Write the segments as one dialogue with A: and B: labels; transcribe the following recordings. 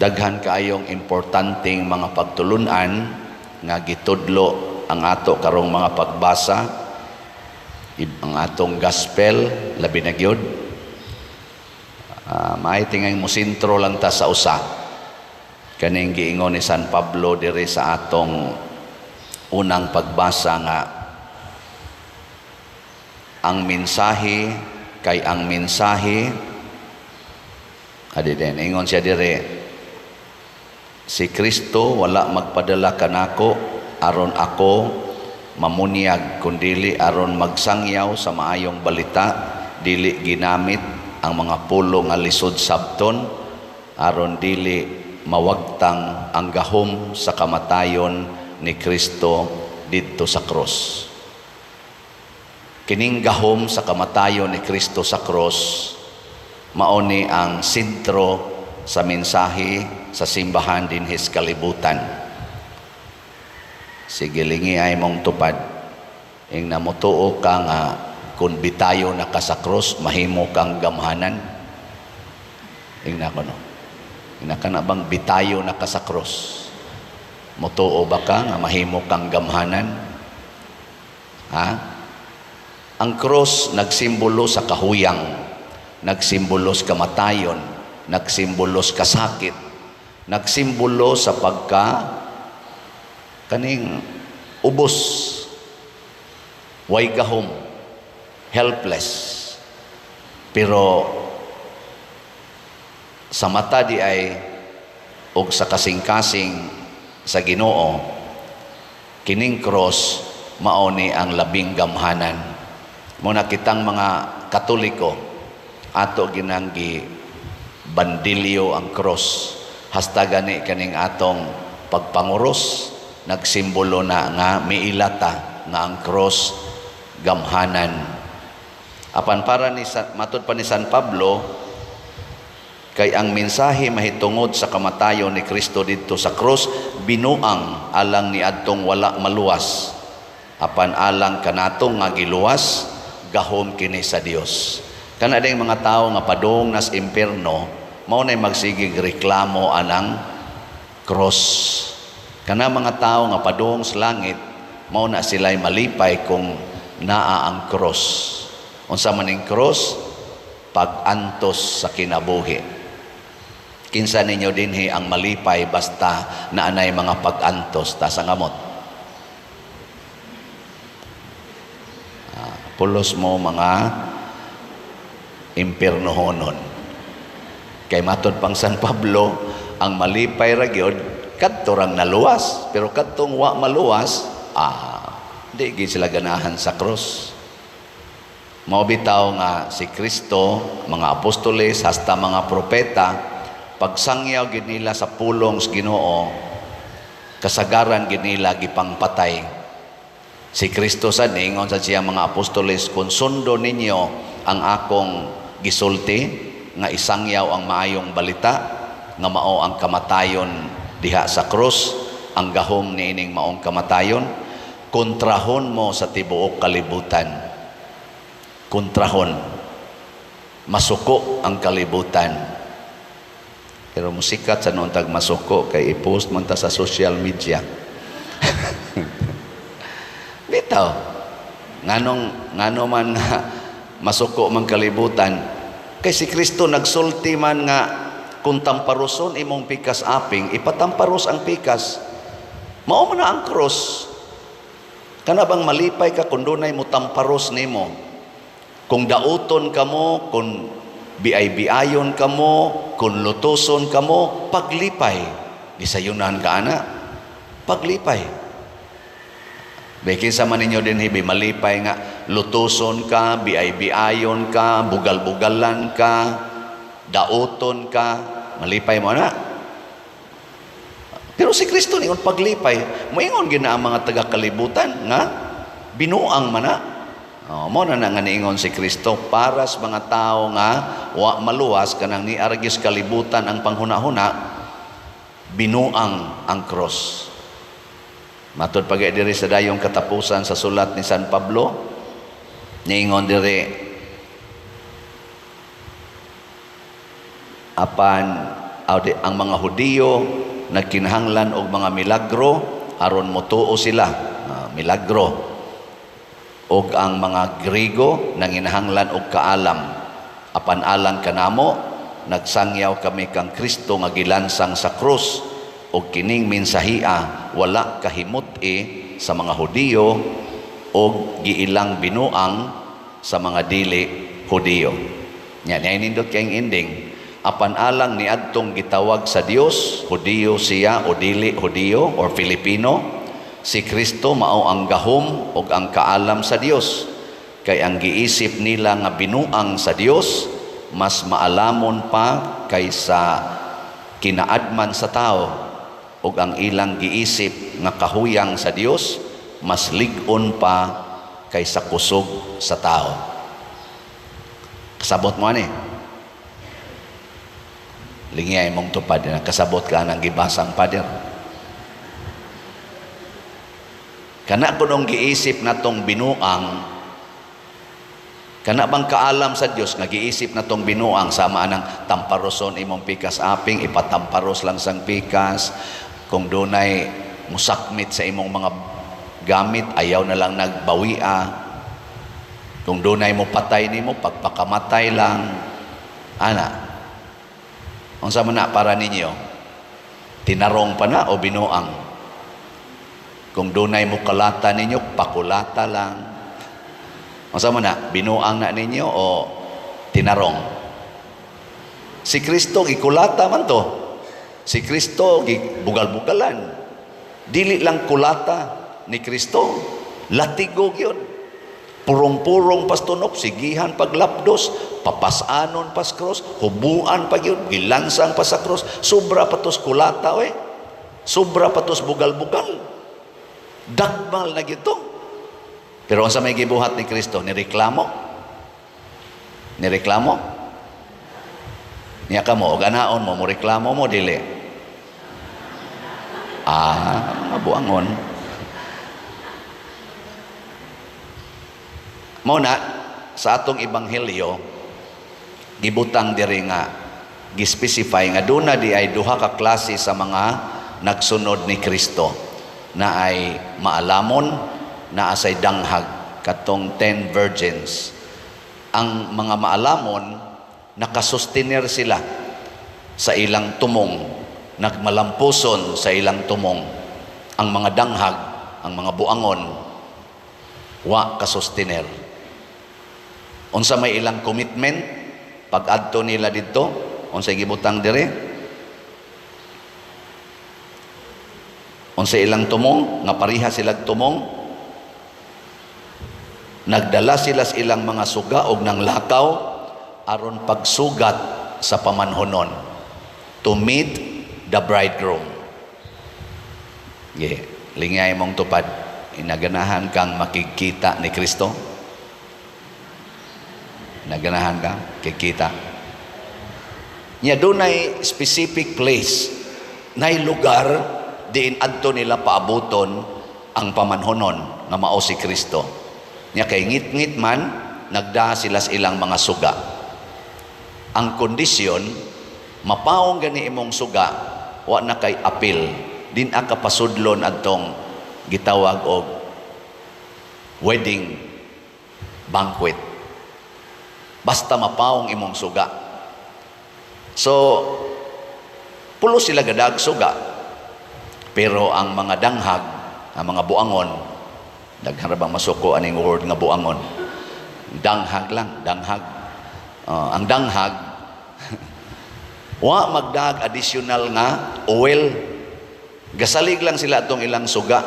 A: Daghan kaayong importanteng mga pagtulunan nga gitudlo ang ato karong mga pagbasa, ang atong gospel, labi na gyud. Maitingay mo sintro lang ta sa usa. Kaning giingon ni San Pablo diri sa atong unang pagbasa nga ang mensahe kay ang mensahe din ingon siya dire, si Kristo wala magpadala kanako aron ako mamunyag, kundili aron magsangyaw sa maayong balita, dili ginamit ang mga pulo nga lisod sabton aron dili mawagtang ang gahom sa kamatayon ni Kristo didto sa krus. Kining gahom sa kamatayon ni Kristo sa krus mao ni ang sentro sa mensahe sa simbahan dinhi sa kalibutan. Sige lingi ay mong tupad ing namutuo ka nga kung bitayo na ka sa krus mahimo kang gamhanan. Ing na ko no, ing na bang bitayo na ka sa krus, mutuo ba ka nga mahimo kang gamhanan? Ha? Ang krus nagsimbolo sa kahuyang, nagsimbolo sa kamatayon, nagsimbolo sa kasakit, nagsimbolo sa pagka kaning ubos, way gahom, helpless. Pero sa mata di ay o sa kasing-kasing sa Ginoo, kining cross mao ni ang labing gamhanan. Muna kitang mga Katoliko ato ginanggi bandilyo ang cross, hasta gani kaning atong pagpanguros nagsimbolo na nga miilata nga ang cross gamhanan. Apan para ni matud pa ni San Pablo, kay ang mensahe mahitungod sa kamatayon ni Kristo didto sa cross binuang alang ni adtong wala maluwas, apan alang kanatong nga giluwas gahom kini sa Dios. Kana ding mga tawo nga padung nas impierno mao nay magsigig reklamo anang cross. Kana mga tao nga padung sa langit mao na sila'y malipay kung naa ang cross. Unsa man ning cross? Pag-antos sa kinabuhi. Kinsa ninyo dinhi ang malipay basta naanay mga pag-antos ta sa ngamot? Pulos mo mga impiernohonon. Kay matod pang San Pablo, ang malipay ra gyud kadto rang naluwas, pero kadtong wa maluwas, di gid sila ganahan sa cross. Mao bitaw nga si Kristo, mga apostoles hasta mga propeta, pagsangyaw gid nila sa pulong sa Ginoo, kasagaran gid nila gipangpatay. Si Kristo sa ningon sa siya mga apostoles, kung sundo ninyo ang akong gisulti nga isangyaw ang maayong balita nga mao ang kamatayon diha sa krus, ang gahom niining maong kamatayon, kontrahon mo sa tibuok kalibutan. Kontrahon, masuko ang kalibutan. Pero musikat sa noon tag masuko kay i-post man ta sa social media. Bitaw, ngano man masuko man kalibutan, kay si Kristo nagsulti man nga kung tamparuson imong pikas aping, ipatamparos ang pikas. Mao man na ang cross. Kana bang malipay ka kung dunay mo tamparos nimo? Kung dauton ka mo, kung biay-biayon ka mo, kung lutuson ka mo, paglipay. Disayunan ka ana, paglipay. Bekin sa man ninyo din hibi, malipay nga, lutuson ka, biay-biayon ka, bugal-bugalan ka, dauton ka, malipay mo na. Pero si Kristo niyon paglipay, moingon gina ang mga taga-kalibutan nga binuang man na. Mo na nga niingon si Kristo para sa mga tao nga wa maluwas kanang ni argis kalibutan ang panghuna-huna, binuang ang cross. Matod pag diri sa dayong katapusan sa sulat ni San Pablo, niingon diri, apan ang mga Hudiyo nagkinahanglan og mga milagro aron motuo sila, milagro. Og ang mga Griego nanginahanglan og kaalam. Apan alang kanamo, nagsangyaw kami kang Kristo nga gilansang sa krus, og kining mensahia wala kahimut-i sa mga Hudiyo og giilang binuang sa mga dili Hudiyo. Yan ay nindot kayong ending. Apan alang ni adtong gitawag sa Dios, Hudiyo siya o dili Hudiyo or Filipino, si Kristo mao ang gahom ug ang kaalam sa Dios. Kay ang giisip nila nga binuang sa Dios mas maalamon pa kaysa kinaadman sa tao, ug ang ilang giisip nga kahuyang sa Dios mas lig-on pa kaysa kusog sa tao. Kasabot mo ani? Lingay mong tupad na kasabot ka ng gibasang pader. Kana ko nung giisip na tong binuang, kana bang kaalam sa Dios nga giisip na tong binuang, sama ng tamparoson imong pikas aping, ipatamparos lang sang pikas, kung dunay musakmit sa imong mga gamit, ayaw na lang nagbawia, kung dunay mo patay nimo, pagpakamatay lang, ana. Unsa man na para ninyo? Tinarong pa na o binuang? Kung dunay mo kalata ninyo, pakulata lang. Unsa man na? Binuang na ninyo o tinarong? Si Kristo gikulata man to. Si Kristo gibugal-bugalan. Dili lang kulata ni Kristo, latigog yun. Purong-purong pastunok, sigihan paglapdos, papasanon pas cross, hubuan pa yun, gilansang pa sa cross, sobra patos kulata, sobra patos bugal-bugal, dakmal na gito. Pero ang sa may gibuhat ni Kristo, nireklamo, niya ka mo, o ganaon mo, reklamo mo, dili. Mabuangon. Muna, sa atong ebanghelyo, gibutang diri nga, gispecify nga doon na di ay duha ka klase sa mga nagsunod ni Kristo, na ay maalamon, na asay danghag, katong 10 virgins. Ang mga maalamon, nakasustenir sila sa ilang tumong, nagmalampuson sa ilang tumong. Ang mga danghag, ang mga buangon, wa kasustenir. Unsa may ilang commitment pag adto nila dito, unsa gibutang dire? Unsa ilang tumong nga pareha sila tumong? Nagdala sila sa ilang mga suga og nang lakaw aron pagsugat sa pamanhonon, to meet the bridegroom. Lingay mong tupad, inaganahan kang makikita ni Kristo. Naganahan ka, kikita. Nya dunay specific place, nay lugar diin adto nila paabuton ang pamanhonon nga mao si Kristo. Nya kay ngit-ngit man nagda sila sa ilang mga suga. Ang kondisyon, mapawong gani imong suga, wa na kay apil, din ka pasudlon adtong gitawag og wedding banquet. Basta mapawong imong suga. So, pulo sila gadag suga. Pero ang mga danghag, ang mga buangon, nagharabang masuko aning word nga buangon. Danghag lang, danghag. Ang danghag, wa magdag additional nga oil. Gasalig lang sila atong ilang suga.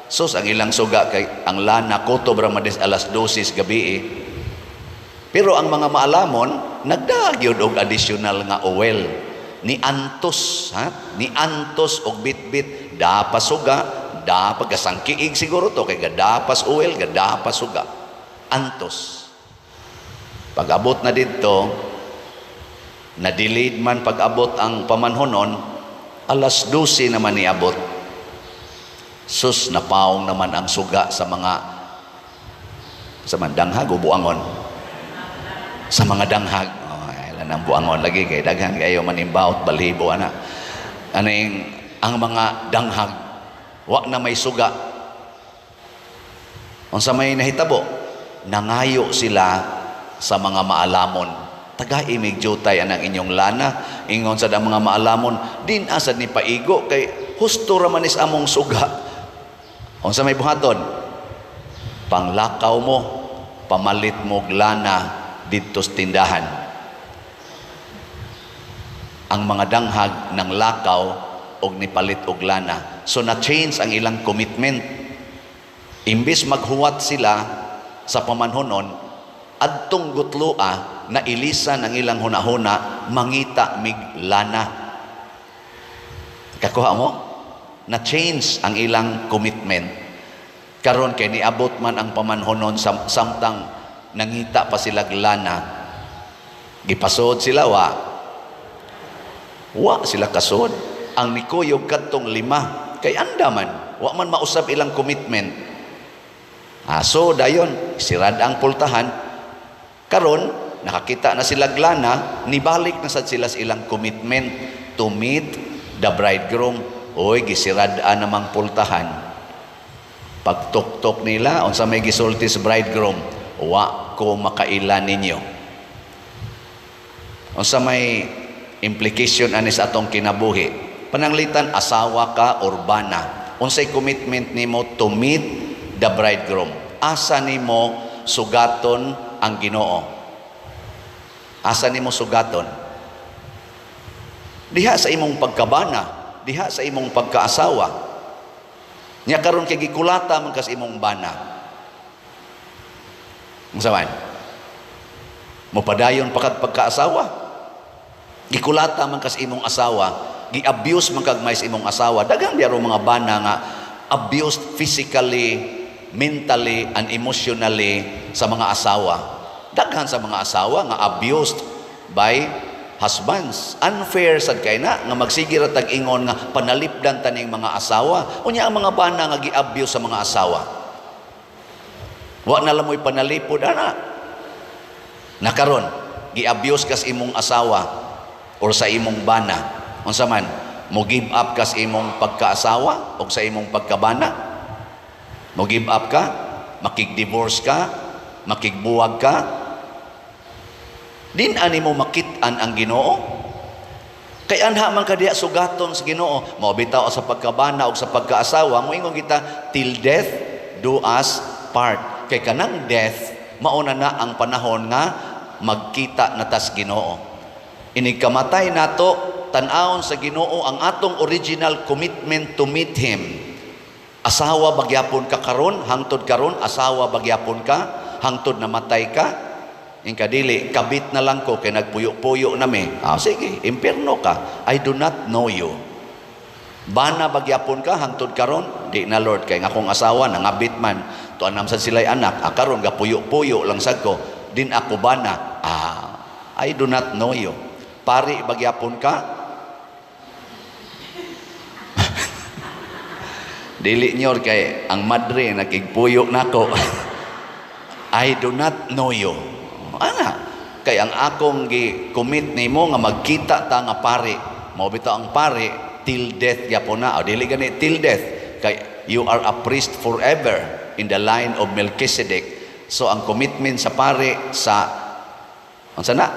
A: Sus, ang ilang suga kay ang lana kuto bramades alas 12 gabi Pero ang mga maalamon, nagdagyod og additional nga oil. Ni antos, ni antos og bitbit, dapas suga, dapas gasangkiig siguro to, kay gadapas oil, gadapas suga. Antos. Pag-abot na dito, na-delayed man pag-abot ang pamanhonon, alas 12 naman niabot. Sus, napaong naman ang suga sa mga danghag o buangon. Sa mga danghag, Anang buangon lagi kay daghan kayo manimbawt balibo ana. Aning ang mga danghag wa na may suga. Unsa may nahitabo? Nangayo sila sa mga maalamon. Taga-imig jutay anang inyong lana, ingon sa mga maalamon, din asad ni paigo kay husto ra manis among suga. Unsa may buhaton? Panglakaw mo, pamalit mo lana didto sa tindahan. Ang mga danghag ng lakaw og nipalit og lana. So na-change ang ilang commitment. Imbis maghuwat sila sa pamanhonon, adtong gutlua na ilisan ang ilang hunahuna, mangita mig lana. Kakuha mo? Na-change ang ilang commitment. Karon kay niabot man ang pamanhonon samtang nangita pa sila lana. Gipasod sila wa sila kasod. Ang nikuyog kadtong 5 kay andaman wa man mausab ilang commitment. So dayon sirad ang pultahan. Karon nakakita na sila lana, nibalik na sad sila sa ilang commitment to meet the bridegroom. Oy gisirad-an namang pultahan. Pagtuktok nila unsa may gisulti sa bridegroom, wa ko makailan ninyo. Unsa may implication ani sa atong kinabuhi? Pananglitan, asawa ka or bana. Unsay commitment nimo to meet the bridegroom? Asa nimo sugaton ang Ginoo? Asa nimo sugaton? Diha sa imong pagkabana, diha sa imong pagkaasawa. Nya karon kay gikulata man kas imong bana. Unsa man? Mopadayon pagkaasawa. Gikulata man kas imong asawa, gi-abuse man kag may imong asawa. Daghang biyaro mga bana nga abused physically, mentally, and emotionally sa mga asawa. Daghan sa mga asawa nga abused by husbands. Unfair sad kay na nga magsige ra tag ingon nga panalipdan taning mga asawa. Unya ang mga bana nga gi-abuse sa mga asawa. Wa na lamoy panalipod ana. Nakaron gi-abuse kas imong asawa or sa imong bana. Unsa man, mo give up ka sa imong pagkaasawa o sa imong pagkabana? Mo give up ka? Makig-divorce ka? Makigbuwag ka? Din ani mo makit-an ang Ginoo? Kay anha man ka diha sugaton sa Ginoo, mao bitaw sa pagkabana o sa pagkaasawa, mo ingon kita till death do us part. Kay kanang death mauna na ang panahon nga magkita na tas Ginoo. Inig kamatay nato tan-awon sa Ginoo ang atong original commitment to meet Him. Asawa bagyapon ka karon, hangtod karon asawa bagyapon ka, hangtod namatay ka. Ingka dili kabit na lang ko kay nagpuyo-puyo na mi. Sige, impierno ka. I do not know you. Bana bagyapon ka hangtod karon, di na Lord kay akong asawa nangabit man. Tuan namsan sila'y anak, karon gapuyo-puyo lang sad ko. Din ako bana. I do not know you. Pari bagyapon ka. Dili nyor kay ang madre nakigpuyo nako. I do not know you. Ana, kay ang akong gi-commit nimo nga magkita ta nga pari. Mao bitaw ang pari till death gyapon na. O dili gani till death kay you are a priest forever in the line of Melchizedek. So ang commitment sa pari sa unsa na?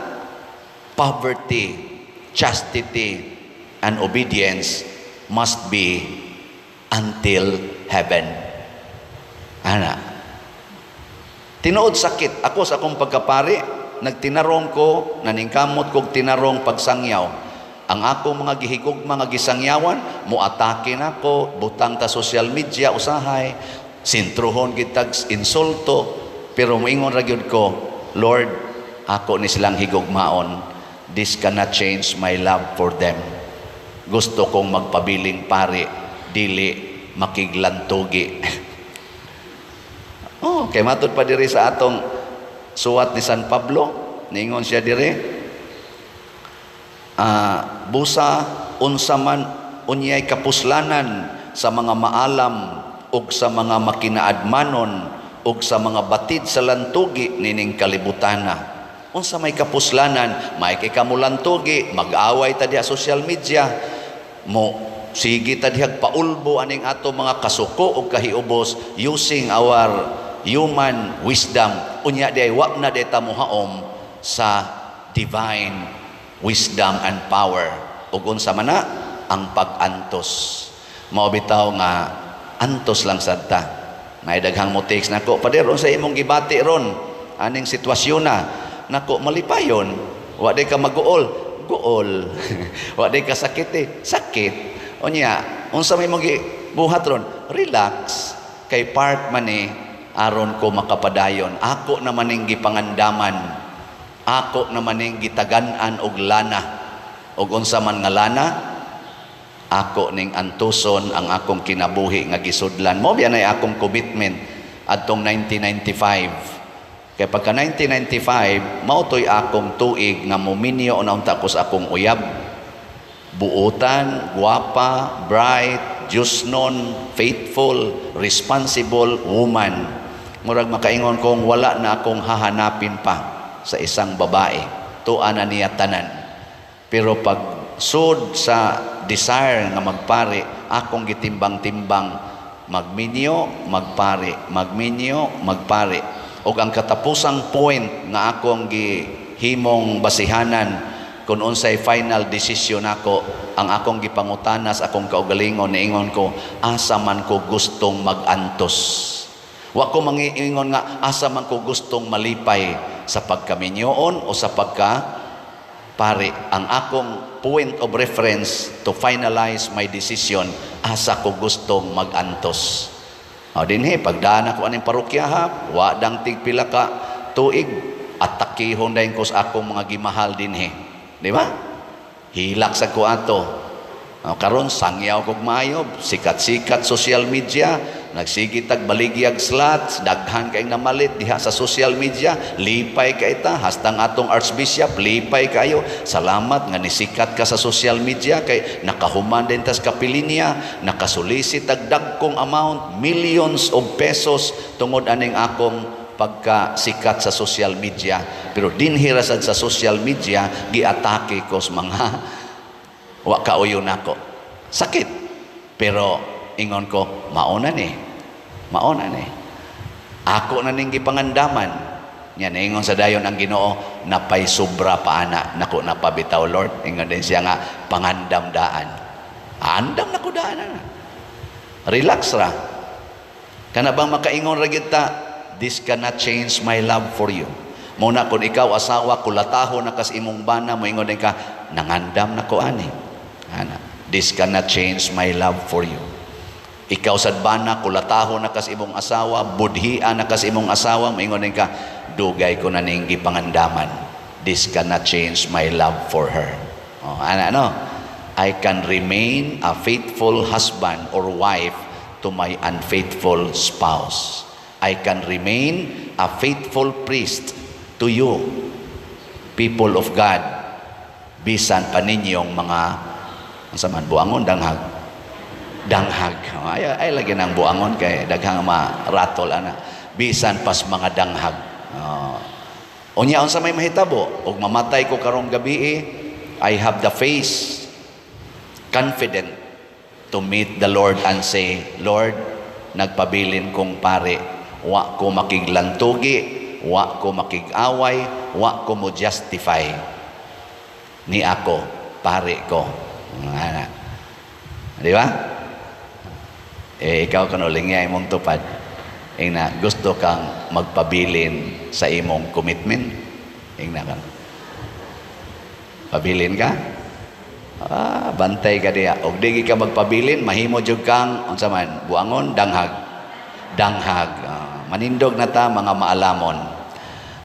A: Poverty, chastity, and obedience must be until heaven. Ana. Tinuod sakit. Ako sa akong pagkapari, nagtinarong ko, naningkamot kog tinarong pagsangyaw. Ang akong mga gihigog, mga gisangyawan, muatake na ko, butang ta social media, usahay, sintruhon gitag insulto, pero moingon ra gyud ko, Lord, ako ni silang higugmaon. This cannot change my love for them. Gusto kong magpabiling pari, dili makiglantugi. Kay matud pa diri sa atong suwat ni San Pablo, ningon siya diri, busa unsa man unyay kapuslanan sa mga maalam ug sa mga makinaadmanon ug sa mga batid sa lantugi nining kalibutana. Unsa may kapuslanan, may kay kamulantugi, mag-away ta diha social media, mo sige ta diha paulbo aning ato mga kasuko ug kahiubos using our human wisdom. Unya di ay wa na di ta mohaom sa divine wisdom and power. Ug unsa man na ang pag-antos. Mao bitaw nga antos lang sad ta. May daghang mo text nako, pader sa imong gibati ron aning sitwasyon na nako malipayon, wa day ka maguol, guol. Wa day ka sakit, sakit. Unya, unsa may imong buhat ron? Relax. Kay part man aron ko makapadayon. Ako naman ning gipangandaman. Ako naman ning gitagan-an og lana. Og unsa man nga lana, ako ning antuson ang akong kinabuhi nga gisudlan. Mo biya nay akong commitment adtong 1995. Kaya pagka 1995, mautoy akong tuig nga muminyo unaon ta ko sa akong uyab. Buutan, guwapa, bright, jusnon, faithful, responsible woman. Murag makaingon kong wala na akong hahanapin pa sa isang babae. Tuana niya tanan. Pero pag sud sa desire nga magpare, akong gitimbang-timbang magminyo, magpare, magminyo, magpare. O ang katapusang point nga akong gihimong basihanan kung unsay final decision ako, ang akong gipangutanas, akong kaugalingon, niingon ko, asa man ko gustong mag-antos. Wa ko mangiingon nga, asa man ko gustong malipay sa pagkaminyoon o sa pare. Ang akong point of reference to finalize my decision, asa ko gustong mag-antos. O dinhi, pagdaan ako aning parokyaha, wa dang tigpila ka tuig, at takihon dahin ko sa akong mga gimahal dinhi. Di ba? Hilak sa ko ato. Karon sangyaw kog maayo, sikat-sikat social media, nagsigitag baligyag slots, daghan kay namalit diha sa social media, lipay kay ta, hastang atong archbishop, lipay kayo. Salamat nga nisikat ka sa social media kay nakahuman din tas kapilinya, nakasulisit ag dagkong amount, millions of pesos tungod aning akong pagkasikat sa social media. Pero dinhirasad sa social media, giatake ko sa mga wa kauyon ako. Sakit. Pero ingon ko, mauna ni. Ako na ning gipangandaman. Yan, ingon sa dayon ang Ginoo, napay sobra pa ana. Nako napabitaw Lord. Ingon din siya nga, pangandam-daan. Andam na ko daan na. Relax ra. Kana bang makaingon ra gyud ta, this cannot change my love for you. Muna kung ikaw asawa, kulataho na kas imong bana, mo ingon din ka, nangandam na ko ani. This cannot change my love for you. Ikaw sad bana, kulataho na kas imong asawa, budhian na kas imong asawa, maingon ka, dugay ko na ning gipangandaman. This cannot change my love for her. I can remain a faithful husband or wife to my unfaithful spouse. I can remain a faithful priest to you, people of God, bisan pa ninyong mga masaman, buangon, danghag. Ay lagi ng buangon kay daghang ma-rattle ana. Bisan pas mga danghag. Unya unsa may mahitabo, og mamatay ko karong gabi, I have the face confident to meet the Lord and say, Lord, nagpabilin kong pare, wa ko makiglantugi, wa ko makig-away, wa ko mo justify ni ako, pare ko. Di ba? Ikaw kanuling nga imong tupad. Na gusto kang magpabilin sa imong commitment. Na ka. Pabilin ka? Bantay ka diya. Og di ka magpabilin, mahimo jud kang unsa man, buangon, danghag. Manindog na ta mga maalamon.